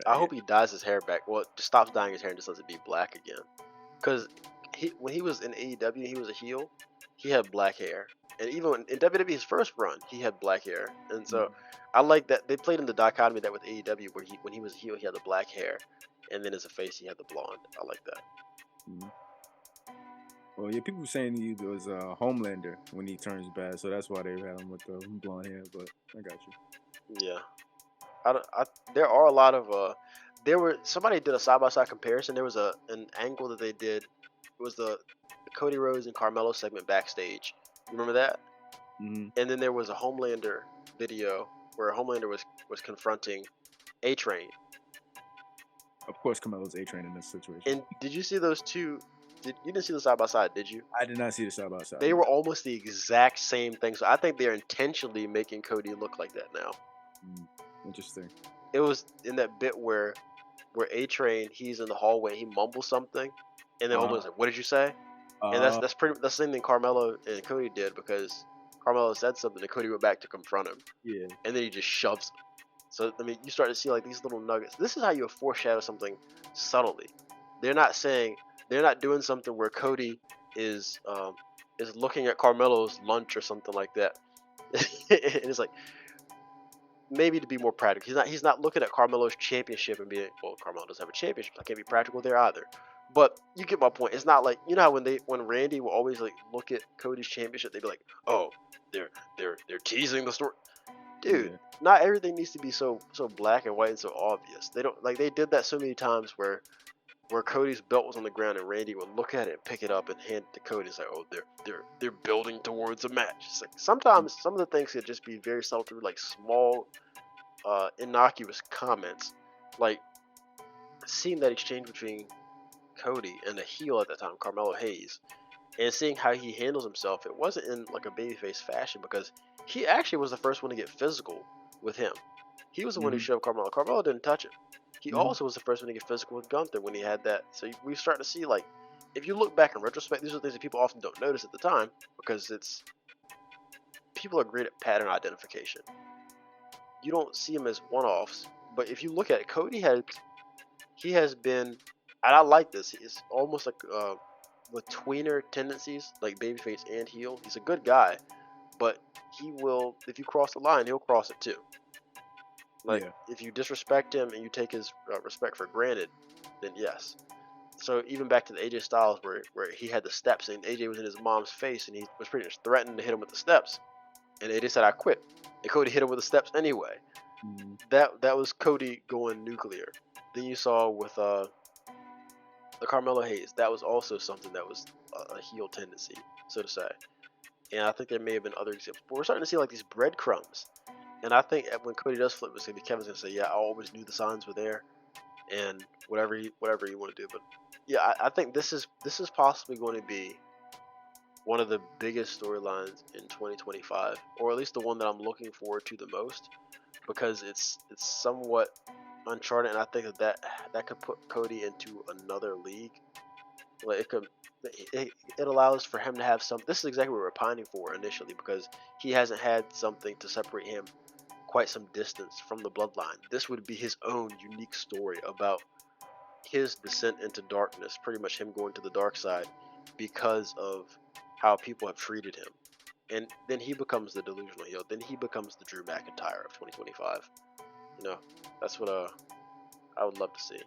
I Yeah. hope he dyes his hair back. Well, just stops dyeing his hair and just lets it be black again. Because when he was in AEW, he was a heel. He had black hair, and even in WWE's first run, he had black hair. And so, I like that they played in the dichotomy that with AEW, where when he was a heel, he had the black hair, and then as a face, he had the blonde. I like that. Well, yeah, people were saying he was Homelander when he turns bad, so that's why they had him with the blonde hair. But I got you. Yeah, there are a lot of somebody did a side by side comparison. There was an angle that they did. It was the Cody Rhodes and Carmelo segment backstage. You remember that? And then there was a Homelander video where Homelander was confronting A-Train. Of course, Carmelo's A-Train in this situation. And did you see those two? You didn't see the side by side, did you? I did not see the side by side. They were almost the exact same thing. So I think they're intentionally making Cody look like that now. Interesting. It was in that bit where A-Train, he's in the hallway, he mumbles something, and then Homelander's like, "What did you say?" And that's the same thing Carmelo and Cody did, because Carmelo said something and Cody went back to confront him. Yeah. And then he just shoves him. So I mean, you start to see like these little nuggets. This is how you foreshadow something subtly. They're not doing something where Cody is looking at Carmelo's lunch or something like that. And it's like, maybe to be more practical. He's not looking at Carmelo's championship and being, well, Carmelo doesn't have a championship, so I can't be practical there either. But you get my point. It's not like, you know how when Randy will always like look at Cody's championship, they'd be like, "Oh, they're teasing the story." Dude, not everything needs to be so black and white and so obvious. They don't, like, they did that so many times where Cody's belt was on the ground and Randy would look at it and pick it up and hand it to Cody. It's like, "Oh, they're building towards a match." It's like sometimes some of the things could just be very subtle through like small innocuous comments, like seeing that exchange between Cody and the heel at that time, Carmelo Hayes, and seeing how he handles himself. It wasn't in like a babyface fashion, because he actually was the first one to get physical with him. He was the one who shoved Carmelo. Carmelo didn't touch him. He also was the first one to get physical with Gunther when he had that. So we start to see, like, if you look back in retrospect, these are things that people often don't notice at the time, because people are great at pattern identification. You don't see them as one-offs, but if you look at it, Cody he has been, and I like this. He's almost like with tweener tendencies, like babyface and heel. He's a good guy, but he will, if you cross the line, he'll cross it too. Like, if you disrespect him and you take his respect for granted, then yes. So even back to the AJ Styles where he had the steps and AJ was in his mom's face and he was pretty much threatening to hit him with the steps, and AJ said, "I quit," and Cody hit him with the steps anyway. That was Cody going nuclear. Then you saw with the Carmelo Hayes, that was also something that was a heel tendency, so to say. And I think there may have been other examples, but we're starting to see like these breadcrumbs. And I think when Cody does flip, it's gonna be Kevin's gonna say, "Yeah, I always knew the signs were there," and whatever you want to do. But yeah, I think this is possibly going to be one of the biggest storylines in 2025, or at least the one that I'm looking forward to the most, because it's somewhat uncharted, and I think that could put Cody into another league. Like it allows for him to have some. This is exactly what we were pining for initially, because he hasn't had something to separate him quite some distance from the bloodline. This would be his own unique story about his descent into darkness, pretty much him going to the dark side because of how people have treated him. And then he becomes the delusional heel. Then he becomes the Drew McIntyre of 2025. You know, that's what I would love to see.